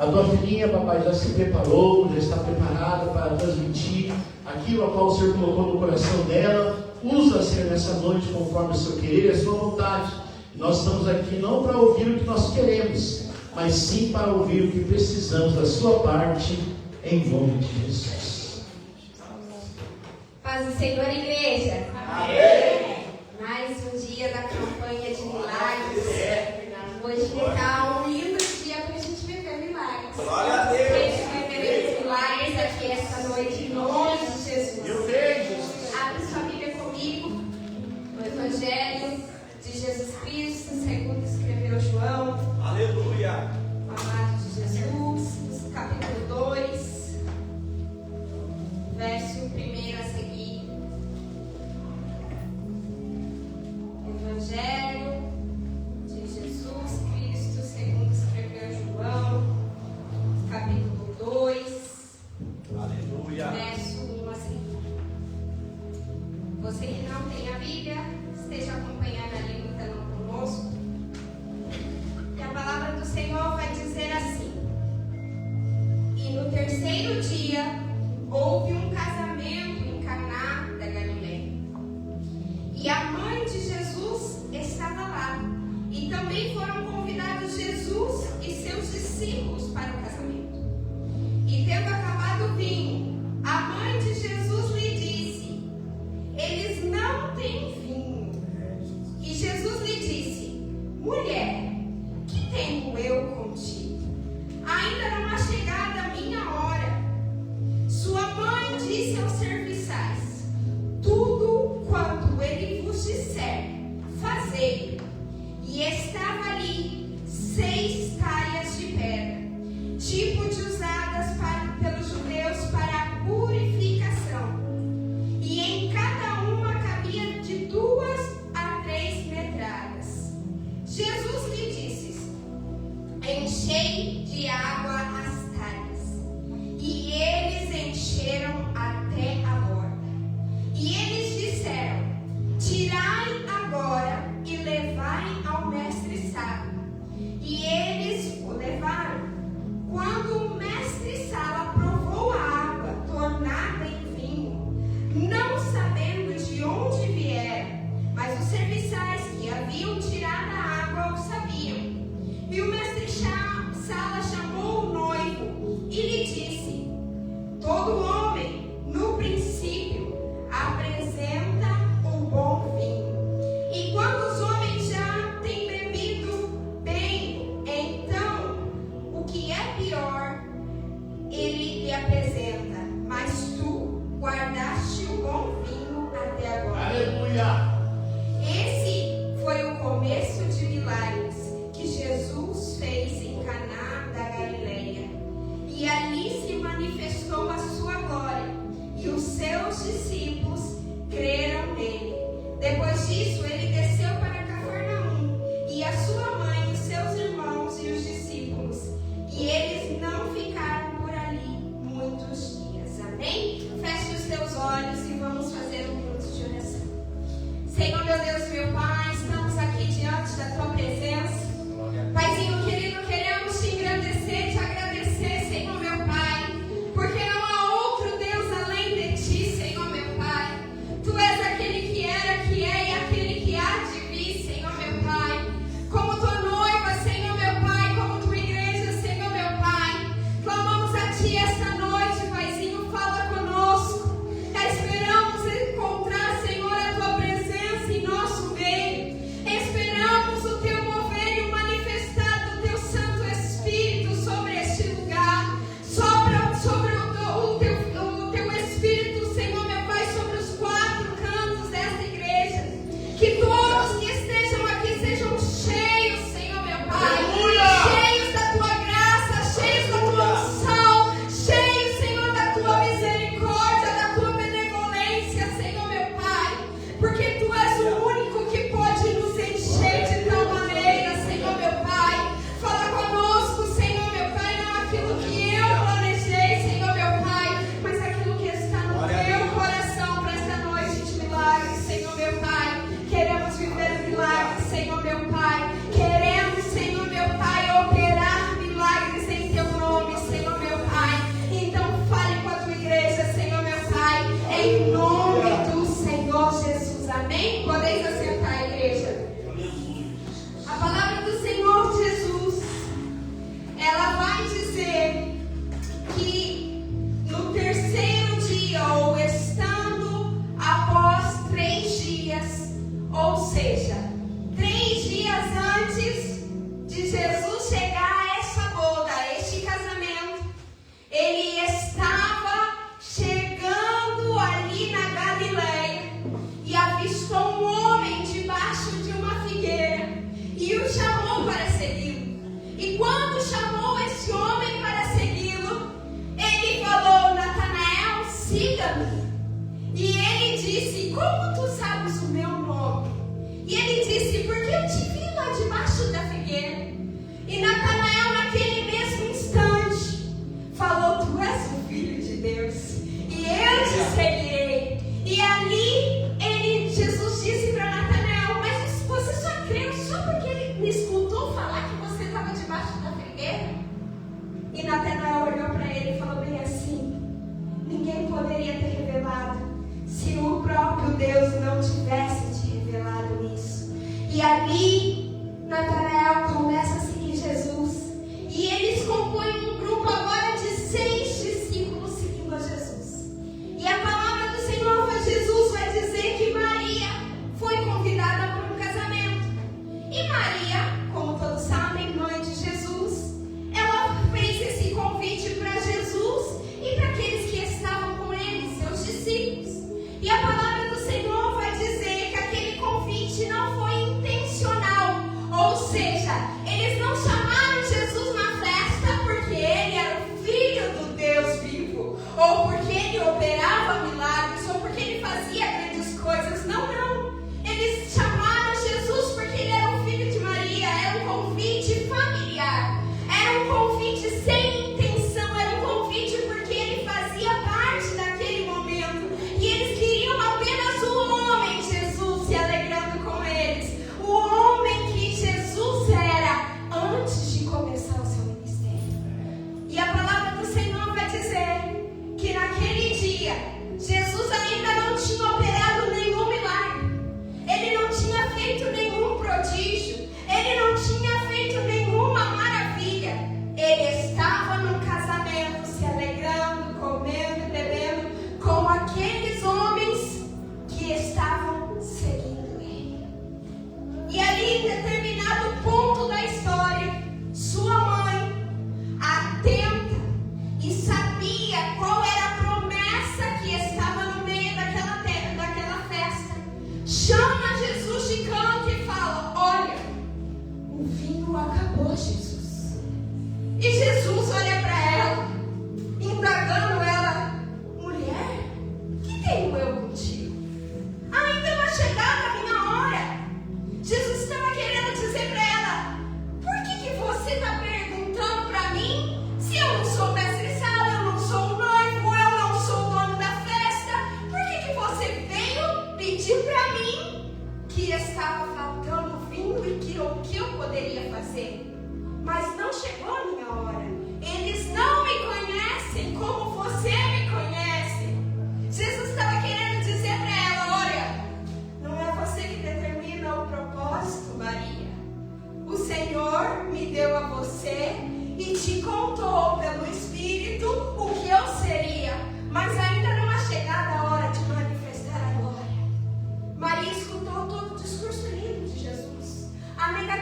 A tua filhinha, papai, já se preparou, já está preparada para transmitir aquilo a qual o Senhor colocou no coração dela. Usa, Senhor, nessa noite conforme o seu querer e a sua vontade. Nós estamos aqui não para ouvir o que nós queremos, mas sim para ouvir o que precisamos da sua parte, em nome de Jesus. Paz do Senhor, igreja. Amém. Mais um dia da campanha de milagres. Hoje está um lindo dia para a gente viver milagres. Glória a Deus. Viveremos milagres aqui esta noite, em nome de Jesus. Eu vejo, Jesus. Abre sua Bíblia comigo no Evangelho de Jesus Cristo, segundo escreveu João. Aleluia. Amado de Jesus, capítulo 2, verso 1 a seguir. Evangelho de Jesus Cristo, segundo escreveu João, capítulo 2, Aleluia. verso 1 a seguir. Você que não tem a Bíblia, esteja acompanhando ali no telão conosco. E a palavra do Senhor vai dizer assim: E no terceiro dia houve um casamento em Caná da Galileia. E a mãe de Jesus estava lá. E também foram convidados Jesus e seus discípulos para o casamento. E tendo acabado o vinho, a mãe de Jesus lhe disse: Eles não têm vinho. E Jesus lhe disse: Mulher, que tenho eu contigo? Ainda não há chegado a minha hora. Sua mãe disse aos serviçais: Tudo quanto ele vos disser, fazei. E estava ali 6 talhas de pedra, tipo de usadas pelos judeus para a purificação. E em cada uma cabia de 2 a 3 metradas. Jesus lhe disse: Enchei de água as talhas. E eles encheram até a borda. E eles disseram: Tirai agora e levai ao mestre-sala. E eles o levaram. Quando o mestre-sala provou a água tornada em vinho, não sabendo de onde viera, mas os serviçais que haviam tirado a água o sabiam. E o mestre-sala chamou o noivo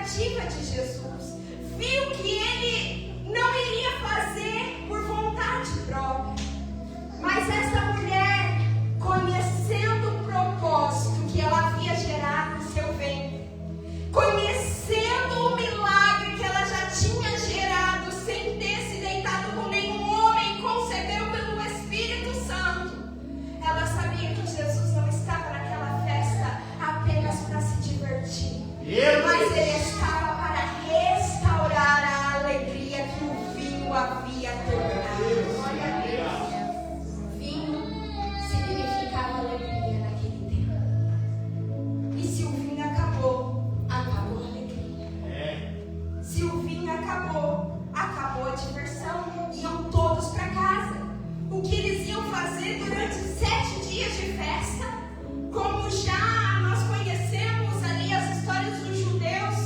expectativa de Jesus. Viu que ele não iria fazer por vontade própria. Mas essa mulher, conhecendo o propósito que ela havia gerado no seu ventre, conhecendo o milagre que ela já tinha gerado sem ter se deitado com nenhum homem, concebeu pelo Espírito Santo, ela sabia que Jesus não estava naquela festa apenas para se divertir, mas ele estava para restaurar a alegria que o vinho havia terminado. Olha a Deus. Vinho significava alegria naquele tempo. E se o vinho acabou, acabou a alegria. Se o vinho acabou, acabou a diversão. Iam todos para casa. O que eles iam fazer durante 7 dias de festa, como já nós conhecemos ali as histórias dos judeus,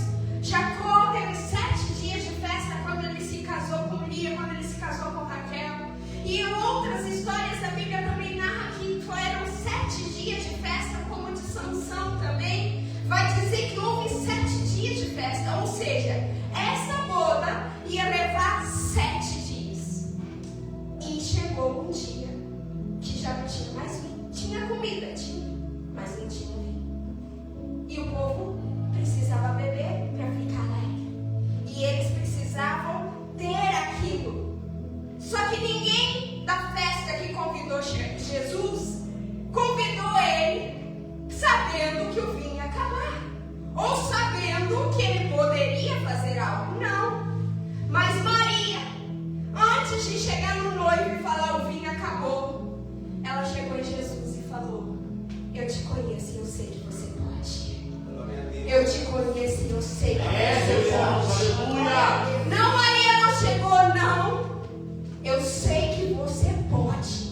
Jacó teve 7 dias de festa quando ele se casou com Lia, quando ele se casou com Raquel. E outras histórias da Bíblia também narram que foram 7 dias de festa, como de Sansão também. Vai dizer que houve 7 dias de festa, ou seja, essa boda ia levar 7 dias. E chegou um dia que já não tinha mais vinho. Tinha comida, tinha, mas não tinha vinho. E o povo precisava beber para ficar alegre. E eles precisavam ter aquilo. Só que ninguém da festa que convidou Jesus convidou ele sabendo que o vinho ia acabar, ou sabendo que ele poderia fazer algo. Não. Mas Maria, antes de chegar no noivo e falar o vinho acabou, ela chegou em Jesus e falou: eu te conheço e eu sei que você pode. Eu te conheço e eu sei que você pode. Aleluia. Não, Maria não chegou, não. Eu sei que você pode.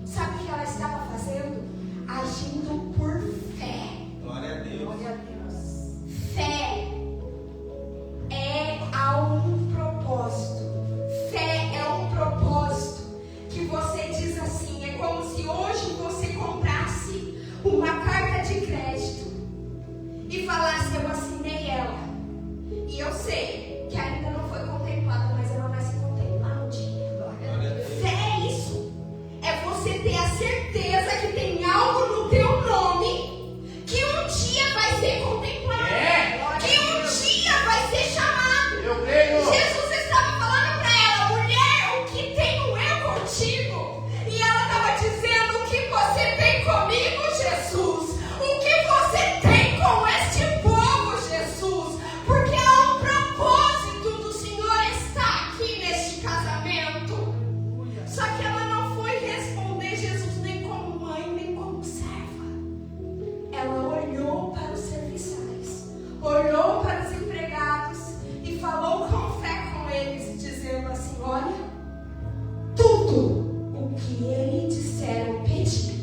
Sabe o que ela estava fazendo? Agindo por fé. Glória a Deus. Glória a Deus. Fé é a um propósito. Fé é um propósito que você diz assim. É como se hoje você comprasse uma carta de crédito e falasse: eu assinei ela. E eu sei que ainda não foi contemplada, mas ela vai se contemplar um dia. Fé é isso. É você ter a certeza que tem algo no teu nome que um dia vai ser contemplado. Que um dia vai ser chamado. Eu creio. Jesus estava falando para ela: mulher, o que tenho eu contigo? E ela estava dizendo: o que você tem comigo, Jesus? O que você tem com este povo, Jesus? Porque há um propósito do Senhor estar aqui neste casamento. Só que ela não foi responder Jesus nem como mãe, nem como serva. Ela olhou para os serviçais, olhou para os empregados e falou com fé com eles, dizendo assim: olha, tudo o que ele disser ou pedir,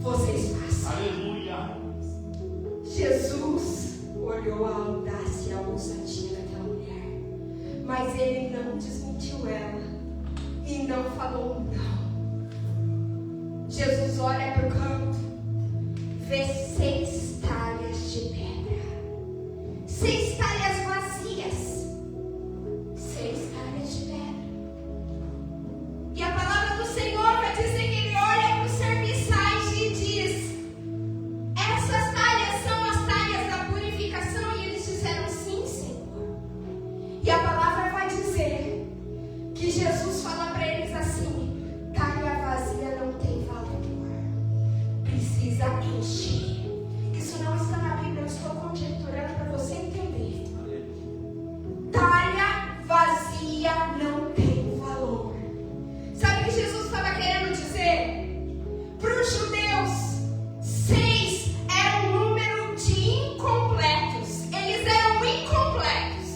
vocês façam. Aleluia. Jesus olhou a audácia e a ousadia daquela mulher, mas ele não desmentiu ela e não falou não. Jesus olha para o canto, vê 6 talhas de pedra, 6 talhas vazias, 6 talhas de pedra. E a palavra do Senhor vai dizer que ele olha para os serviçais e diz: essas talhas são as talhas da purificação? E eles disseram: sim, Senhor. E a palavra vai dizer que Jesus fala para eles assim: talha vazia não tem valor, precisa encher. Isso não está na Bíblia, eu estou conjecturando para você entender. Talha vazia não tem valor. Sabe o que Jesus estava querendo dizer? Para os judeus, 6 era um número de incompletos. Eles eram incompletos,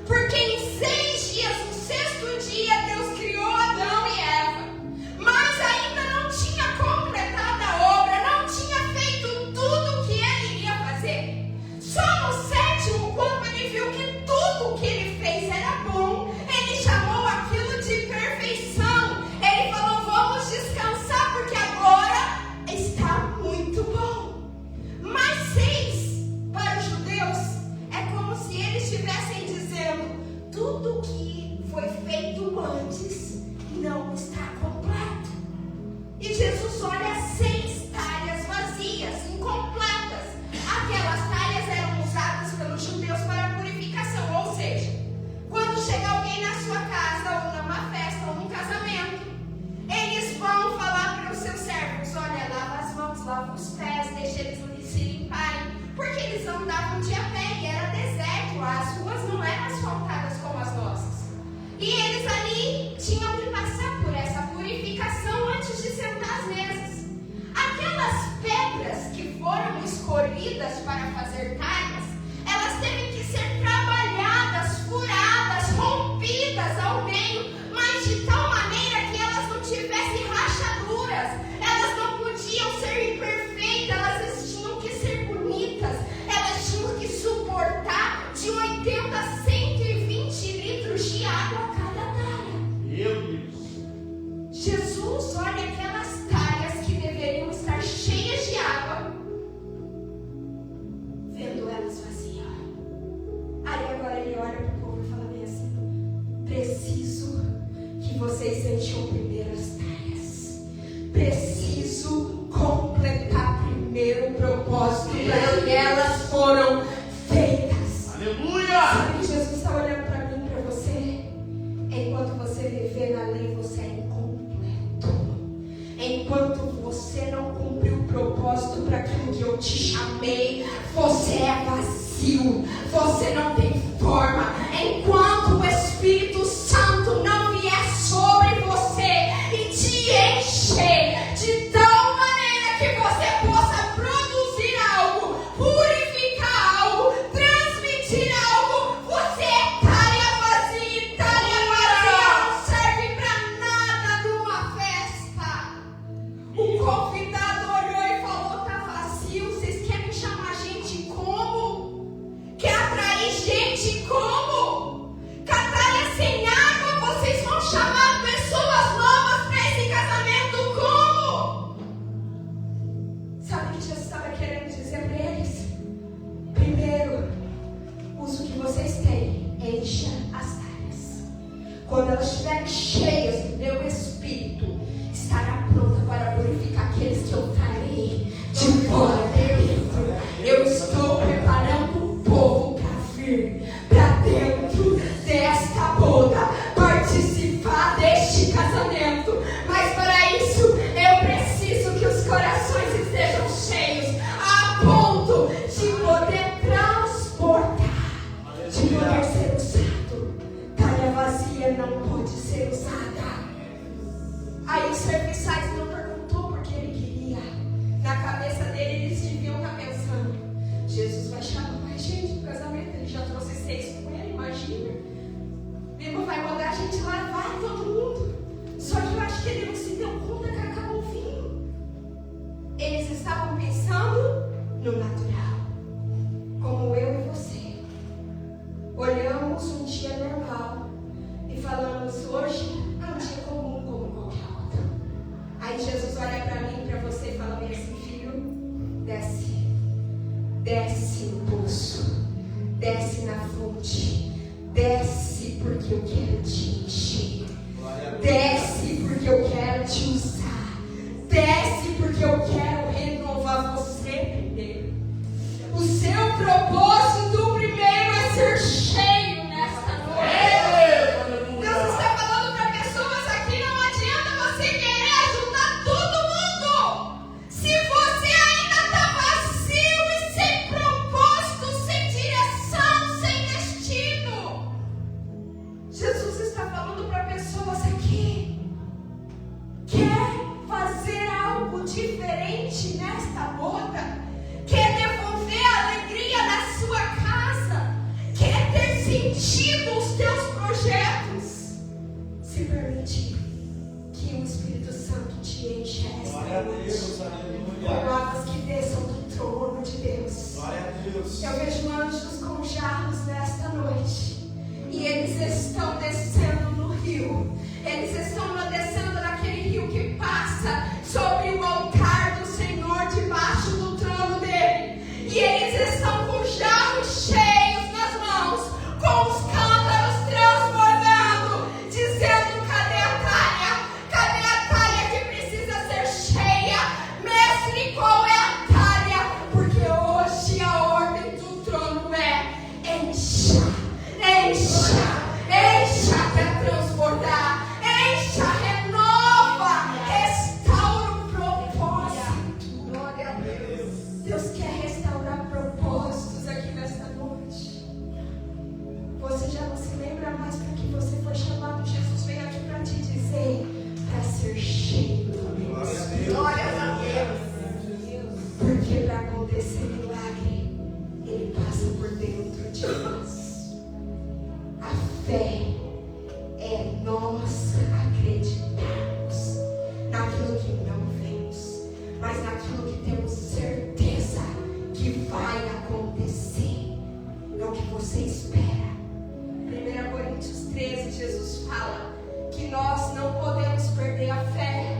porque em 6 dias, no 6º dia, Deus criou Adão e Eva, mas ainda não tinha completado a obra, não tinha feito antes não está completo. E Jesus olha 6 talhas vazias, incompletas. Aquelas talhas eram usadas pelos judeus para purificação, ou seja, quando chega alguém na sua casa, ou numa festa, ou num casamento, eles vão falar para os seus servos: olha, lava as mãos, lava os pés, deixa eles se limparem, porque eles andavam de a pé e era deserto, as ruas não eram asfaltadas como as nossas. E eles ali tinham que passar por essa purificação antes de sentar às mesas. Aquelas pedras que foram escolhidas para fazer talhas, elas têm que ser trabalhadas, furadas, rompidas ao meio, mas de tal maneira que elas não tivessem rachaduras, elas não podiam ser imperfeitas, elas tinham que ser bonitas, elas tinham que suportar de 80 a 120 litros de água a cada talha. Meu Deus. Jesus olha aquelas talhas que deveriam estar cheias de água, vendo elas vazias. Aí agora ele olha para o povo e fala bem assim: preciso que vocês encham primeiro as talhas. Preciso completar primeiro o propósito para que elas foram feitas. Aleluia! Sabe que Jesus está olhando para mim e para você? Enquanto você viver na lei, você é incompleto. Enquanto você não cumprir o propósito para aquilo que eu te chamei, você é vazio. Você não tem forma. Enquanto o Espírito Santo não vier sobre você e te encher de tal maneira que você possa produzir algo, purificar algo, transmitir algo, você é talha vazia. E talha vazia não serve para nada numa festa. O convidado olhou e falou: tá vazio, vocês querem chamar gente como? Quer atrair gente como? Catalha sem água, vocês vão chamar pessoas novas para esse casamento como? Sabe o que Jesus estava querendo dizer para eles? Primeiro, use o que vocês têm, encha as talhas. Quando elas estiverem cheias do meu Espírito, estará pronta para purificar aqueles que eu trarei de fora para dentro. Eu estou preparando o povo para vir para dentro desta boda, participar deste casamento. Mas para isso eu preciso que os corações estejam cheios a ponto de poder transportar, de poder ser usado. Talha vazia não pode ser usada. Aí os serviçais não perguntou porque ele queria. Na cabeça dele eles deviam estar pensando: Jesus vai chamar mais gente para o casamento, ele já trouxe 6 com ele, imagina. Ele vai mandar a gente lavar todo mundo. Só que eu acho que ele não se deu conta que acabou o vinho. Eles estavam pensando no natural, como eu e você. Olhamos um dia normal e falamos: hoje é um dia comum como qualquer outro. Aí Jesus olha para mim e para você e fala bem assim: filho, desce. Desce no poço. Desce na fonte. Desce porque eu quero te encher. Desce porque eu quero te usar. Desce porque eu quero renovar você primeiro. O seu propósito primeiro é ser cheio nesta noite. Deus está falando para pessoas aqui: não adianta você querer ajudar todo mundo se você ainda está vazio e sem propósito, sem direção, sem destino. Jesus está falando para pessoas aqui: quer fazer algo diferente nesta boda? Quer devolver a alegria da sua casa? Quer ter sentido os teus projetos? Se permite que o Espírito Santo te encha esta Glória a noite. Deus, aleluia. Palavras que desçam do trono de Deus. Glória a Deus. Eu vejo anjos com jarros nesta noite. E eles estão descendo no rio. Eles estão descendo naquele rio que passa sobre o altar do Senhor, debaixo do trono dele. E eles estão com jarros cheios nas mãos, com os cântaros transbordando, dizendo: de nós. A fé é nós acreditarmos naquilo que não vemos, mas naquilo que temos certeza que vai acontecer, não que você espera. 1 Coríntios 13, Jesus fala que nós não podemos perder a fé,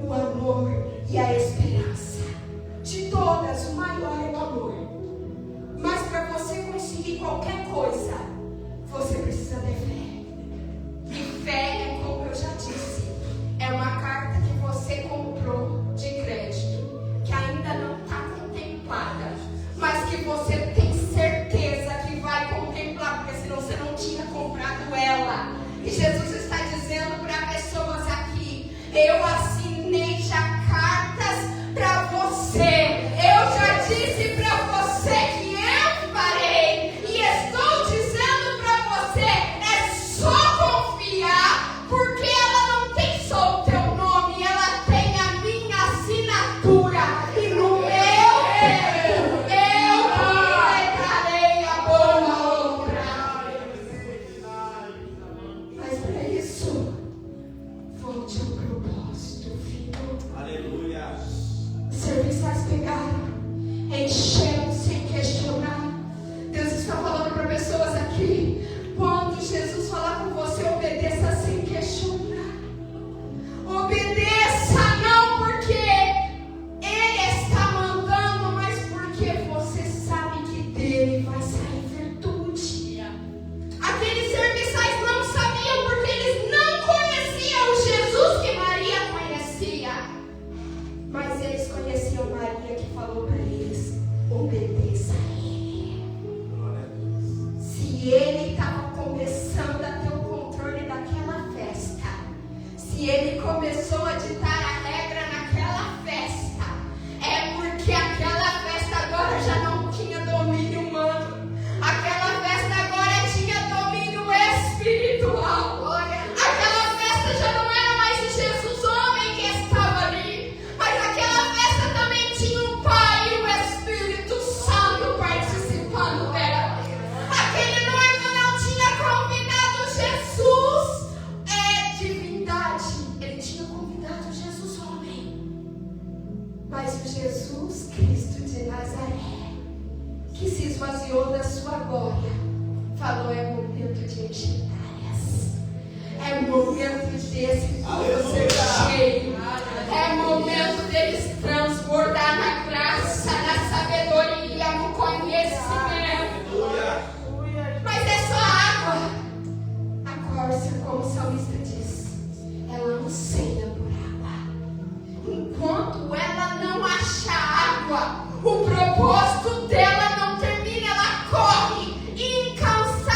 o amor e a esperança. De todas, o maior é o amor. Mas para você conseguir qualquer coisa, você precisa ter fé. E fé é, como eu já disse, é uma carta que você comprou de crédito, que ainda não está contemplada, mas que você tem certeza que vai contemplar, porque senão você não tinha comprado ela. E Jesus está dizendo para pessoas aqui: eu assinei já cartas para você. Eu já disse para você que eu farei. E estou dizendo para você, é só confiar, porque ela não tem só o teu nome, ela tem a minha assinatura. E no meu tempo, eu completarei a boa obra. Mas para isso, volte ao propósito, filho. Aleluia. Os serviçais pegaram, encheram sem questionar. Deus está falando para pessoas aqui: quando Jesus falar com você, obedeça sem questionar. Obedeça não porque Ele está mandando, mas porque você sabe que dele vai sair virtude. Aqueles serviçais não sabiam, porque eles não conheciam o Jesus que Maria conhecia. Mas eles conheciam Maria, que falou para eles: obedeça a Ele. Glória a Deus. Se Ele estava começando a ter o controle daquela festa, se Ele começou a ditar a regra naquela festa, é porque aquela festa agora já não tinha domínio humano. Aquela festa agora tinha domínio espiritual. Aquela festa já não era mais o Jesus homem que estava ali, mas aquela festa também tinha o Pai e o Espírito Santo participando dela. Aquele noivo não tinha convidado Jesus divindade, ele tinha convidado Jesus homem. Mas o Jesus Cristo de Nazaré, que se esvaziou da sua glória, falou: é momento de encher áreas, é momento desse povo ser cheio, é momento deles transbordar na graça, na sabedoria, no conhecimento. Aleluia. Mas é só água. A corça, como o salmista diz, ela anseia por água. Enquanto ela não achar água, o propósito dela não termina, ela corre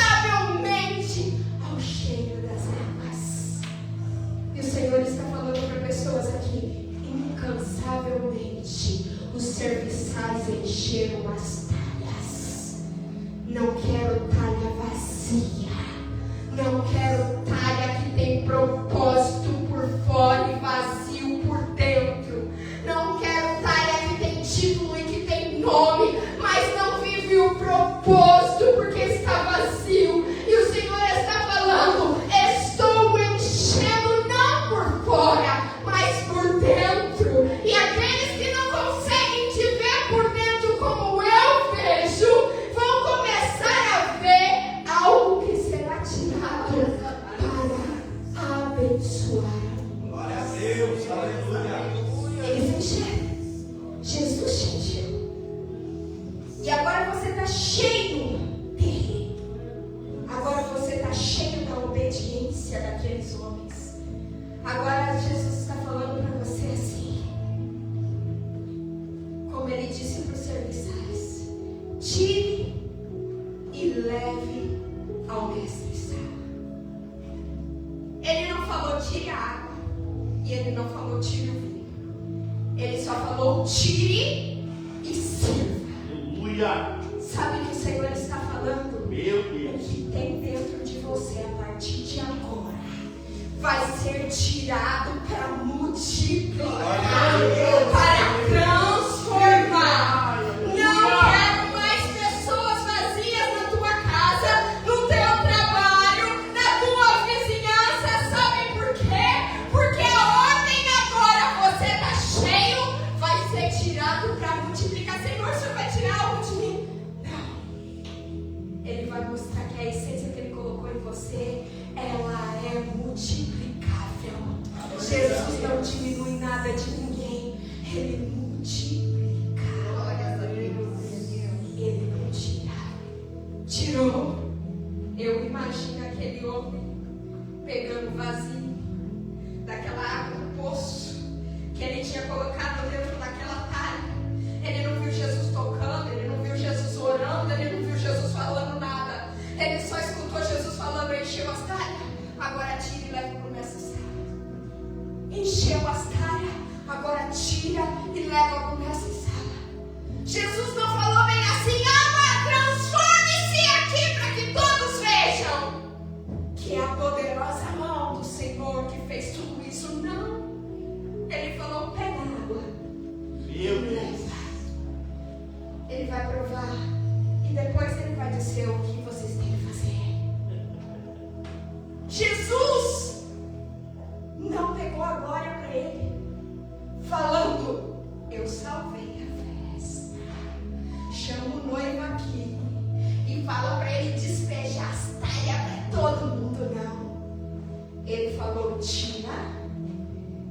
incansavelmente ao cheiro das águas. E o Senhor está falando para pessoas aqui: incansavelmente os serviçais encheram as talhas. Não quero talha vazia. Não quero talha que tem propósito por fora e vazio por dentro. Não quero talha que tem título e que tem nome, mas não vive o propósito porque está vazio. E o Senhor está falando: estou enchendo não por fora, mas por dentro. E aqueles que não conseguem te ver por dentro como eu vejo, vão começar a ver algo que será tirado para abençoar. Glória a Deus. Aleluia. Eles encheram. Jesus te encheu. E agora você está cheio dele. Agora você está cheio da obediência daqueles homens. Agora Jesus está falando para você assim, como ele disse para os serviçais: tire e leve ao mestre Sala. Ele não falou tire a água, e ele não falou tire o vinho. Ele só falou tire e sirva. Aleluia. Sabe o que o Senhor está falando? Meu O Deus. que tem dentro de você a partir de agora vai ser tirado para multiplicar, para transformar. Não quero mais pessoas vazias na tua Deus não diminui nada de ninguém. Ele multiplica. Ele não tira. Tirou. Eu imagino aquele homem pegando o vasinho daquela água do poço que ele tinha colocado dentro daquela talha. Ele não viu Jesus tocando, ele não viu Jesus orando, ele não viu Jesus falando nada. Ele só escutou Jesus falando: encheu as talhas, agora tira e leva para o necessário. Encheu as talhas, agora tira e leva para o necessário. Jesus não falou bem assim: transforme-se aqui para que todos vejam que é a poderosa mão do Senhor que fez tudo isso. Não. Ele falou: pega a água. Meu Deus. Ele vai provar e depois ele vai dizer o que vocês têm que fazer. Jesus não pegou a glória para ele, falando: eu salvei a festa. Chama o noivo aqui e fala para ele despejar as talhas para todo mundo. Não. Ele falou: tira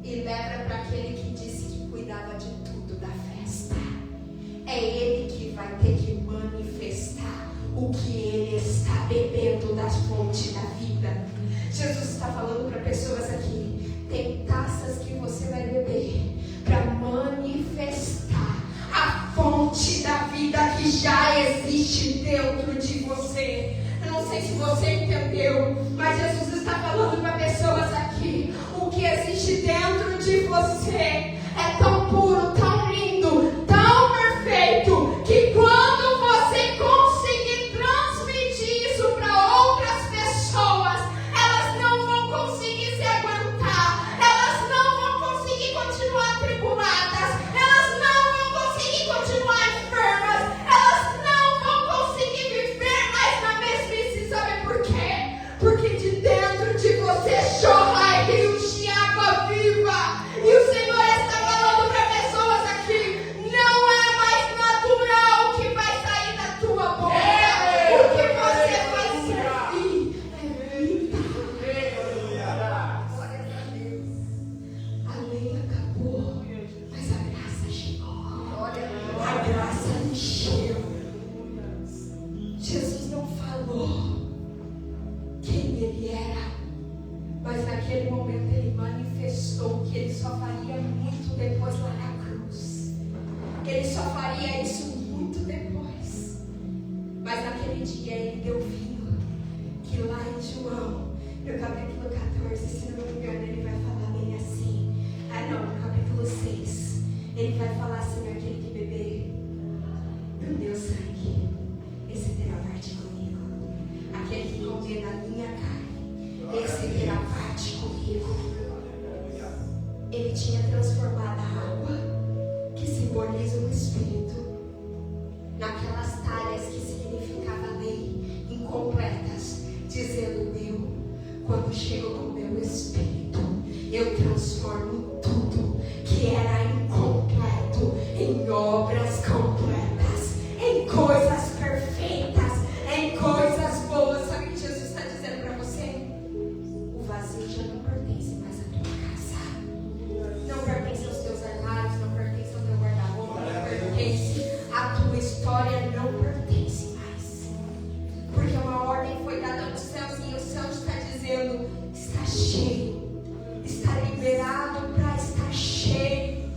e leva para aquele que disse que cuidava de tudo da festa. É ele que vai ter que manifestar o que ele está bebendo das fontes da vida. Jesus está falando para pessoas aqui: tem taças que você vai beber para manifestar a fonte da vida que já existe dentro de você. Eu não sei se você entendeu, mas Jesus está falando para pessoas aqui: o que existe dentro de você é tão puro, tão lindo, tão perfeito, que quando você conseguir transmitir isso para outras pessoas, elas não vão conseguir se aguentar, elas não vão conseguir continuar atribuladas, elas não vão conseguir continuar enfermas, elas não vão conseguir viver mais na mesmice. Sabe por quê? Porque de dentro de você jorra rios de água viva. E o Senhor está falando para pessoas aqui: não é mais natural o que vai sair da tua boca. O que você vai servir é vida. Glória a Deus. A lei acabou, mas a graça chegou. A graça encheu. Jesus não falou quem ele era, mas naquele momento ele manifestou que ele só faria muito depois lá na cruz. Ele só faria isso muito depois. Mas naquele dia ele deu vinho, que lá em João, no capítulo 14, se não me engano, ele vai falar bem assim. No capítulo 6, ele vai falar assim: aquele que beber do meu sangue, esse terá parte comigo. Aquele que comer da minha carne, esse terá parte comigo. Ele tinha transformado a água, que simboliza o Espírito, naquelas talhas que significava a lei, incompletas, dizendo: quando chego com o meu Espírito, eu transformo tudo que era incompleto em obras completas, em coisas perfeitas, em coisas boas. Sabe o que Jesus está dizendo para você? O vazio já não pertence mais à tua casa, não pertence aos teus armários, não pertence ao teu guarda-roupa, não pertence à tua história, não pertence mais, porque uma ordem foi dada nos céus e o céu está dizendo: está cheio, está liberado para estar cheio.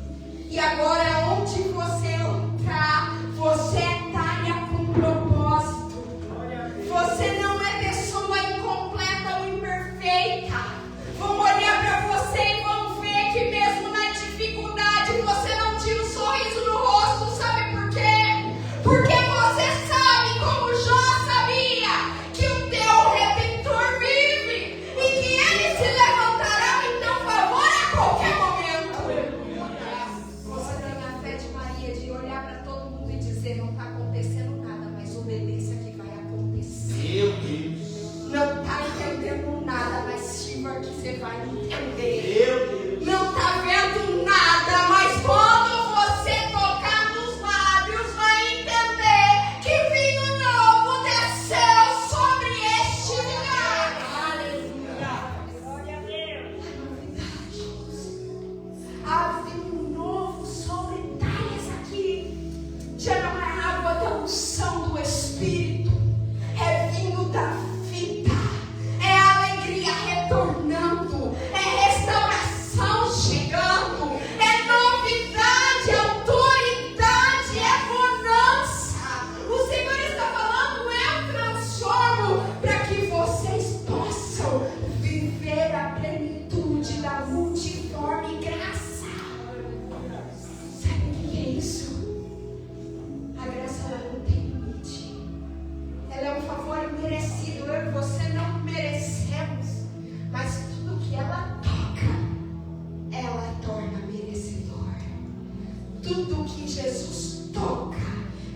tudo que Jesus toca,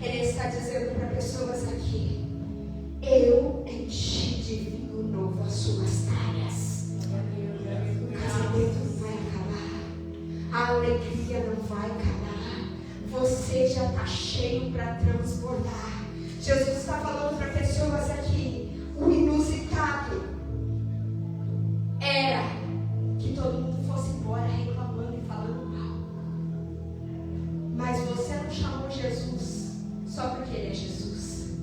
Ele está dizendo para pessoas aqui: eu enchi de vinho novo as suas áreas. O casamento não vai acabar, a alegria não vai acabar, você já está cheio para transbordar. Jesus está falando para pessoas aqui: o inusitado era que todo mundo fosse embora reclamando e falando mal. Mas você não chamou Jesus só porque Ele é Jesus.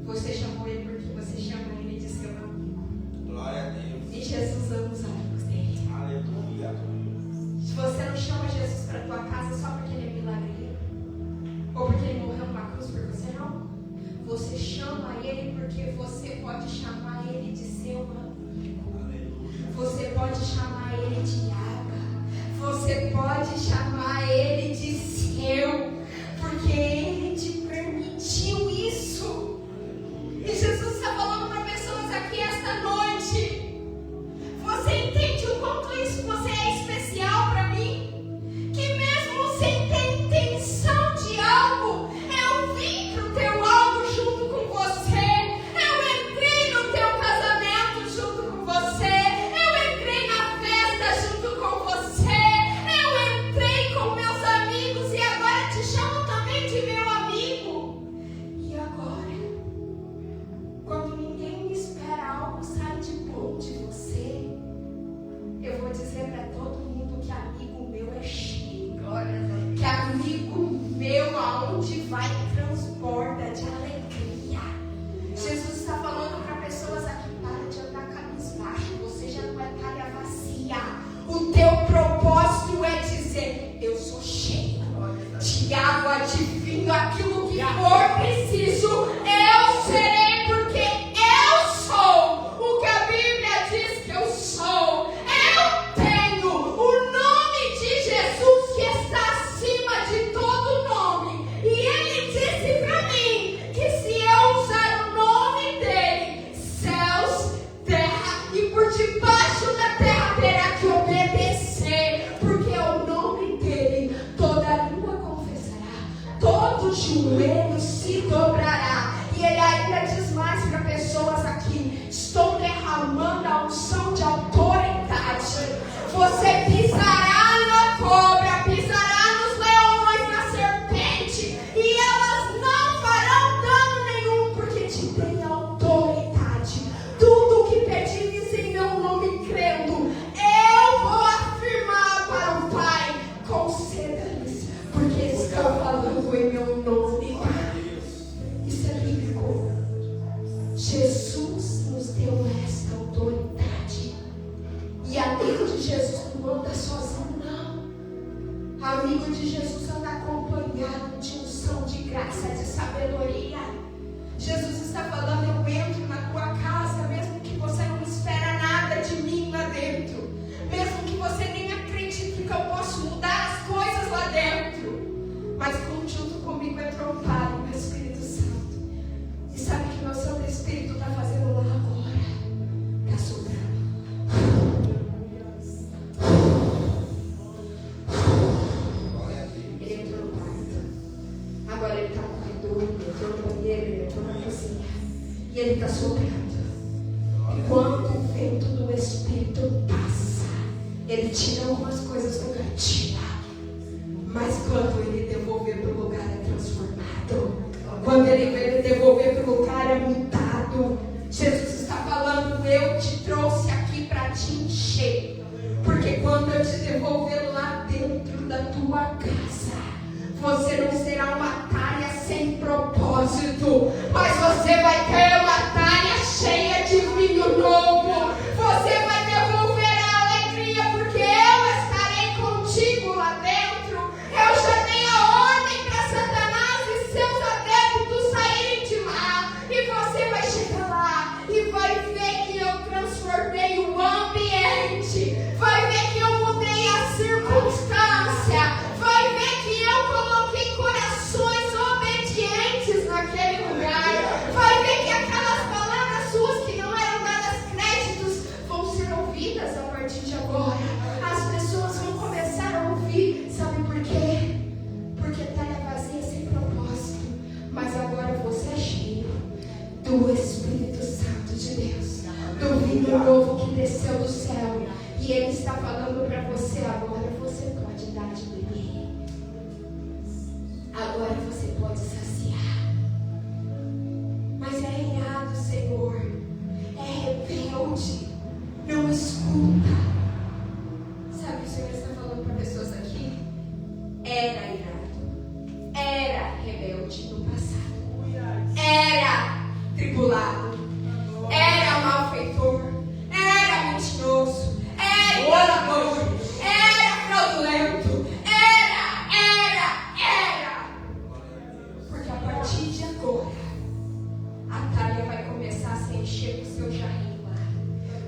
Você chamou Ele porque você chama Ele de seu amigo. Glória a Deus. E Jesus ama os amigos dele. Aleluia. Você não chama Jesus para tua casa só porque Ele é milagreiro, ou porque Ele morreu numa cruz por você, não. Você chama Ele porque você pode chamar Ele de seu amigo. Você pode chamar Ele de Abba. Você pode chamar Ele de seu, porque Ele te permitiu isso. E Jesus está falando para pessoas aqui esta noite: você entende o quanto isso você é especial para mim? Que mesmo sem ter intenção de algo, eu vim pro teu algo junto com você. Eu entrei no teu casamento junto com você. Eu entrei na festa junto com você. Eu entrei com meus amigos e agora te chamo também de meu amigo. E agora, quando ninguém espera algo sair de bom de você, eu vou dizer para todo mundo que amigo meu é cheio. Que amigo meu, aonde vai, transborda de alegria. Jesus está falando para pessoas aqui: para de andar cabisbaixo. Você já não é talha vazia. O teu propósito é dizer: eu sou cheio de água, de vinho, aquilo que for preciso, eu serei, porque eu sou o que a Bíblia diz que eu sou. Eu tenho o nome de Jesus, que está acima de todo nome. E Ele disse para mim que se eu usar o nome dEle, céus, terra e por debaixo da terra terá que obedecer, porque é o nome dEle. Toda língua confessará, todo joelho se dobrará. E Ele ainda diz mais para pessoas aqui: estou derramando a unção de autoridade. Você pisará na cobra, pisará nos leões, na serpente, e elas não farão dano nenhum, porque te dei autoridade. Tudo o que pedires em meu nome crendo, eu vou afirmar para o Pai: conceda-lhes, porque estão falando em meu nome. Isso é bíblico. Jesus nos deu esta autoridade. E amigo de Jesus não anda sozinho, não. Amigo de Jesus anda acompanhado de unção, de graça, de sabedoria. Jesus está falando: eu entro na tua casa, mesmo que você não espera nada de mim lá dentro, mesmo que você nem acredite que eu posso mudar as coisas lá dentro, mas junto comigo entrou o Pai, o meu Espírito Santo. E sabe o que meu Santo Espírito está fazendo lá agora? Está sobrando. Ele entrou no quarto. Agora ele está no corredor, ele entrou no banheiro, ele entrou na cozinha. E ele está soprando. E quando o vento do Espírito passa, ele tira algumas coisas do gatilho. Mas quando ele devolver para o lugar é transformado. Quando ele devolver para o lugar é mudado. Jesus está falando: eu te trouxe aqui para te encher. Porque quando eu te devolver lá dentro da tua casa, você não será uma talha sem propósito, mas você vai ter uma talha cheia de vinho novo. Você vai devolver a alegria, porque eu estarei contigo lá dentro. Eu já dei a ordem para Satanás e seus adeptos saírem de lá. E você vai chegar lá e vai ver que eu transformei o ambiente. Vai ver que eu mudei a circunstância. Vai ver que eu coloquei corações obedientes naquele lugar. Vai ver que quantidade, bebê. Agora você pode saciar. Mas é irado, Senhor. É rebelde. Não escuta. Sabe o que o Senhor está falando para pessoas aqui? Era irado. Era rebelde no passado. Era tribulado. Era malfeitor. Era mentiroso. Era enganador. Era fraudulento. Era. Porque a partir de agora, a talha vai começar a se encher com o seu jarrinho lá.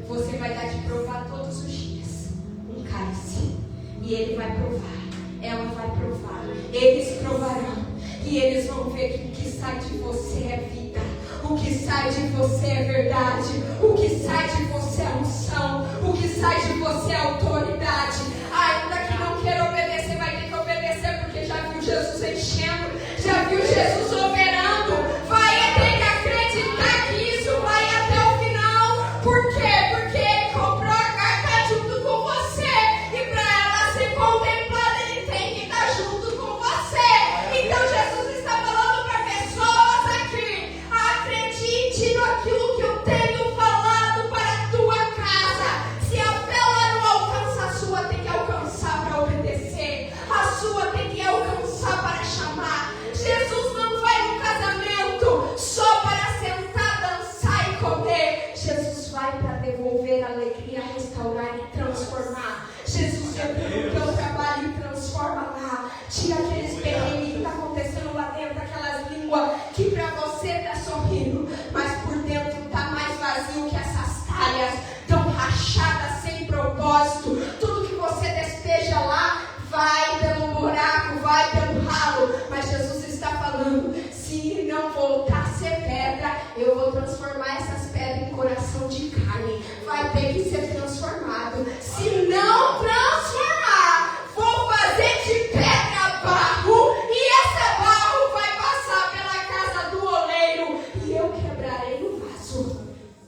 Você vai dar de provar todos os dias um cálice. E ele vai provar. Ela vai provar. Eles provarão. E eles vão ver que o que sai de você é vida. O que sai de você é verdade. O que sai de você é unção. O que sai de você é autoridade. Ainda que não queira obedecer, vai ter que obedecer, porque já viu Jesus enchendo, já viu Jesus operando. Vai ter que acreditar que isso vai até o final. Por quê? Porque ele comprou a carta junto com você. E para ela ser contemplada, ele tem que estar junto com você. Então Jesus está falando para pessoas aqui: acredite naquilo que eu tenho falado para a tua casa. Se a vela não alcança a sua, tem que alcançar para obedecer. A sua tem que alcançar para chamar. Jesus não vai no casamento só para sentar, dançar e comer. Jesus vai para devolver a alegria, restaurar e transformar. Jesus vai para o teu trabalho e transforma lá. Tira aqueles perrengues que está acontecendo lá dentro, aquelas línguas que para você está sorrindo, mas por dentro está mais vazio que essas talhas, tão rachadas, sem propósito. Tudo que você despeja lá vai pelo buraco, vai pelo ralo. Mas Jesus está falando: se não voltar a ser pedra, eu vou transformar essas pedras em coração de carne. Vai ter que ser transformado. Se não transformar, vou fazer de pedra barro, e essa barro vai passar pela casa do oleiro, e eu quebrarei o vaso,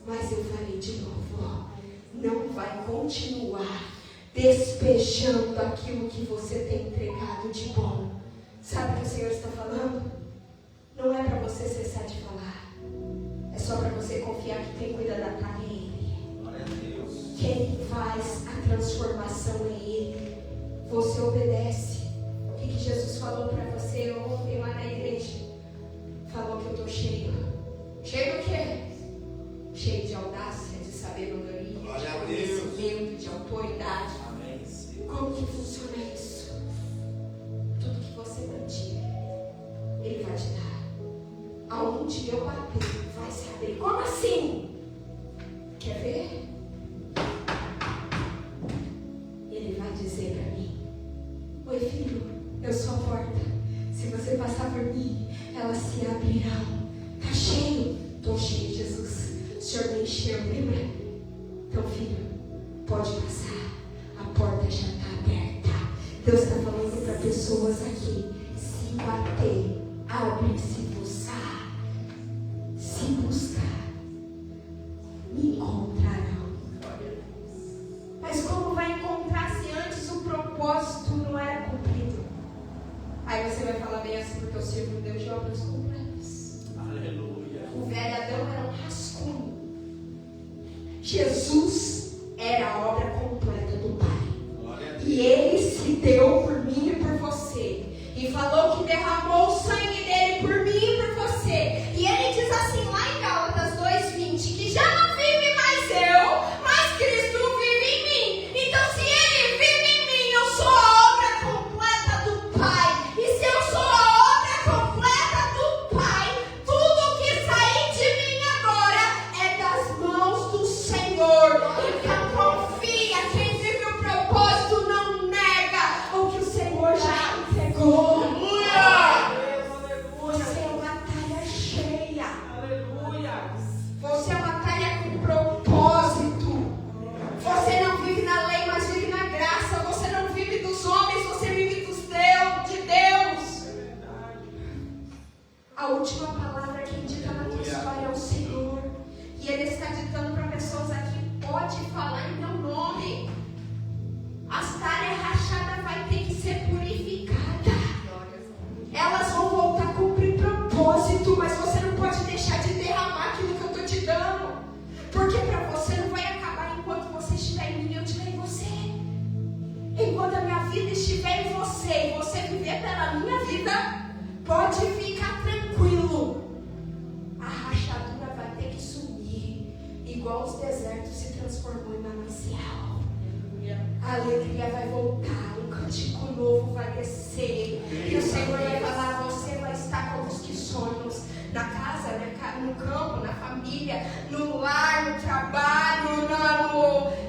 mas eu farei de novo. Não vai continuar despejando aquilo que você tem entregado de bom. Sabe o que o Senhor está falando? Não é para você cessar de falar. É só para você confiar que quem cuida da carne é Ele. Glória a Deus. Quem faz a transformação é Ele. Você obedece. O que Jesus falou para você ontem lá na igreja? Falou que eu estou cheio. Cheio do quê? Cheio de audácia, de sabedoria, de conhecimento, de autoridade. Amém. Como que funciona isso? Tudo que você pedir, Ele vai te dar. Aonde eu bater, vai se abrir. Como assim? Quer ver? Ele vai dizer para mim: oi filho, eu sou a porta. Se você passar por mim, elas se abrirão. Tá cheio? Estou cheio, Jesus. O Senhor me encheu, lembra? Então filho, pode passar. A porta já está aberta. Deus está falando para pessoas aqui: se bater, abre, se buscar. Se buscar, me encontrarão. Mas como vai encontrar se antes o propósito não era cumprido? Aí você vai falar bem assim: porque eu sirvo um Deus de obras completas. Aleluia. O velho Adão era um rascunho. Jesus era a obra completa do Pai. Glória a Deus. E Ele se deu por mim e por você. E falou que derramou o sangue dele por mim e por você. E Ele diz assim lá em Gálatas 2:20, que já não vive mais eu, mas Cristo vive em mim. Então se Ele vive em mim, eu sou a obra completa do Pai. E se eu sou a obra completa do Pai, tudo que sair de mim agora é das mãos do Senhor. Então confia, quem vive o propósito não nega o que o Senhor já entregou. Aleluia. ainda estiver em você e você viver pela minha vida, pode ficar tranquilo. A rachadura vai ter que sumir, igual os desertos se transformou em manancial. A alegria vai voltar, um cântico novo vai descer. E o Senhor vai falar: você vai estar como os que sonhos, na casa, no campo, na família, no lar, no trabalho,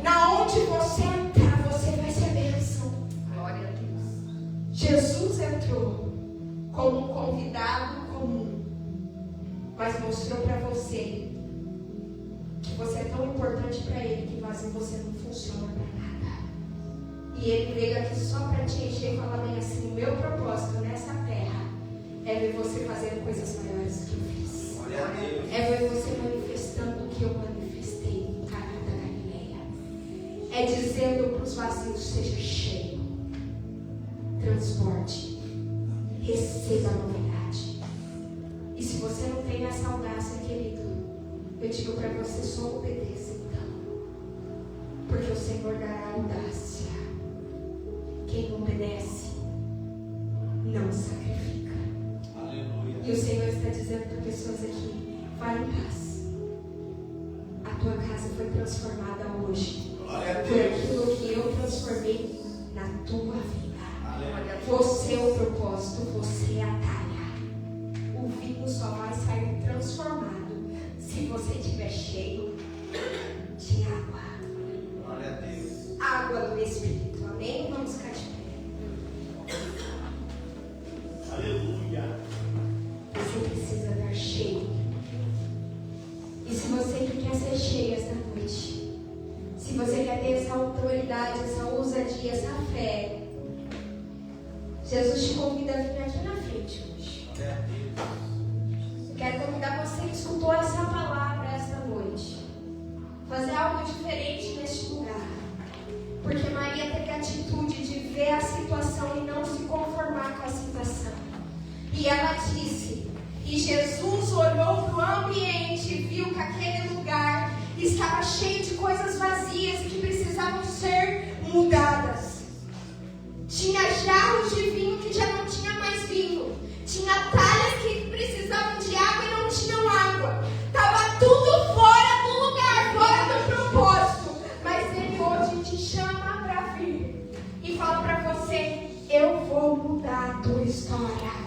na onde você entrar, você vai ser bênção. Glória a Deus. Jesus entrou como um convidado comum, mas mostrou para você que você é tão importante para Ele que vazio você não funciona para nada. E Ele veio aqui só para te encher e falar bem assim: o meu propósito nessa terra é ver você fazendo coisas maiores do que eu fiz. É ver você manifestando o que eu manifestei no caminho da Galileia. É dizendo para os vazios: seja cheio, transporte, receba a novidade. E se você não tem essa audácia, querido, eu digo para você: só obedeça então, porque o Senhor dará audácia. Quem obedece não sacrifica. Aleluia. E o Senhor está dizendo para pessoas aqui: vai em paz. A tua casa foi transformada hoje. Foi aquilo que eu transformei na tua vida. Aleluia. Você é o propósito, você é a talha. O vinho só vai sair transformado se você estiver cheio de água. Glória a Deus. Água do Espírito. Amém? Vamos ficar de pé. Aleluia. Você precisa dar cheio. E se você que quer ser cheio esta noite, se você quer ter essa autoridade, essa ousadia, essa fé, Jesus te convida a vir aqui na frente hoje. Eu quero convidar você que escutou essa palavra esta noite, fazer algo diferente neste lugar. Porque Maria teve a atitude de ver a situação e não se conformar com a situação. E ela disse, e Jesus olhou para o ambiente e viu que aquele lugar estava cheio de coisas vazias e que precisavam ser mudadas. Tinha jarros de vinho que já não tinha mais vinho. Tinha talhas que precisavam de água e não tinham água. Estava tudo fora do lugar, fora do propósito. Mas Ele hoje te chama para vir e fala para você: eu vou mudar a tua história.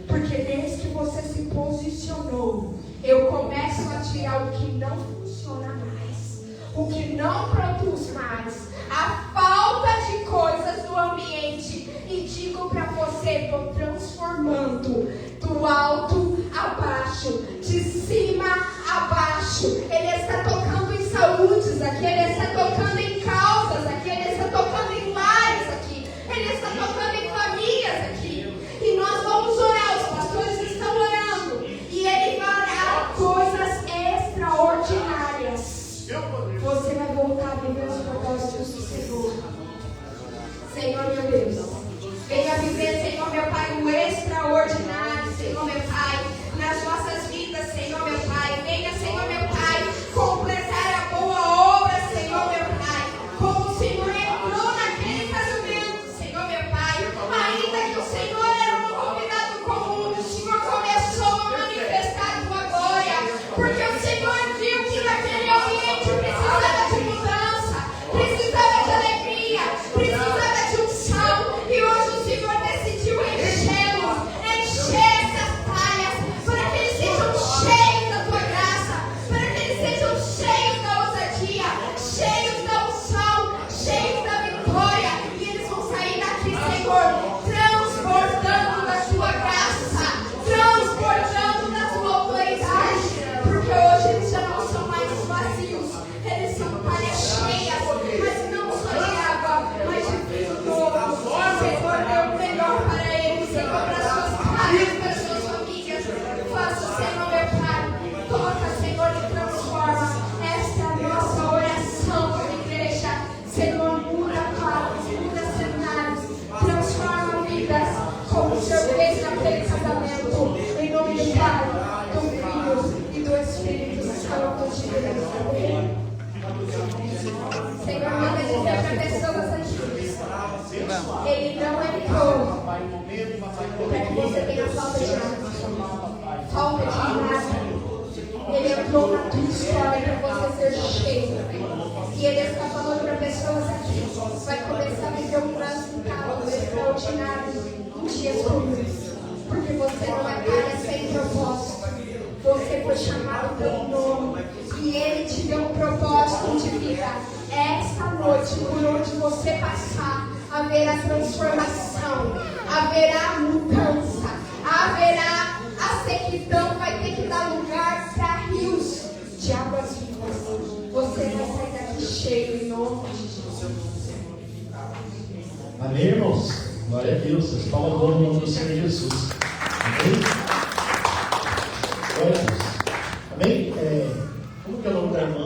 Porque desde que você se posicionou, eu começo a tirar o que não funciona mais, o que não produz mais, a falta de coisas do ambiente, e digo para você: estou transformando do alto a baixo, de cima a baixo. Ele está tocando em saúdes aqui, Ele está tocando em causas aqui, Ele está tocando em lares aqui, Ele está tocando em famílias aqui. E nós vamos orar, os pastores estão orando, e Ele fará coisas extraordinárias. Você vai voltar a viver os propósitos do Senhor. Senhor meu Deus, venha viver, Senhor meu Pai, o extraordinário, Senhor meu Pai, nas nossas vidas, Senhor meu Pai. Venha, Senhor meu Pai, completar a boa obra, Senhor meu Pai, como o Senhor entrou naquele casamento, Senhor meu Pai. Ainda que o Senhor era um convidado comum, o Senhor começou a manifestar a tua glória, porque o Senhor viu que naquele ambiente precisava de mudança, precisava de alegria, precisava de unção, e hoje o Senhor decidiu enchê-los, encher essas talhas, para que eles sejam cheios da tua graça, para que eles sejam cheios da ousadia, cheios da unção, cheios da vitória, e eles vão sair daqui, Senhor, transbordando da tua graça, transbordando da tua autoridade, porque hoje eles já não são mais vazios, eles são talhas cheias, mas não só de água, mas de vinho novo. Senhor, dê o melhor para eles, Senhor, para as suas casas, para as suas famílias. Faça, Senhor, meu Pai, toca, Senhor, e transforma. Esta é a nossa oração como igreja. Senhor, muda quadros, muda cenários, transforma vidas, como o Senhor fez naquele casamento. Em nome do Pai, do Filho e do Espírito Santo de Deus. Amém. Senhor, manda dizer para pessoas aqui: Ele não entrou para que você tenha falta de nada. Falta de nada. Ele entrou na tua história para você ser cheio. E Ele está falando para pessoas aqui. Vai começar a viver um resultado extraordinário em dias comuns. Porque você não é para sem propósito. Você foi chamado pelo nome. E Ele te deu um propósito de vida. Esta noite, por onde você passar, haverá transformação, haverá mudança, haverá a sequidão, vai ter que dar lugar para rios de águas vivas. Você vai sair daqui cheio em nome de Jesus. Amém, irmãos? Glória a Deus. Vocês falam o nome do Senhor Jesus. Amém? Glória a Deus. Amém? Como que é o nome da irmã?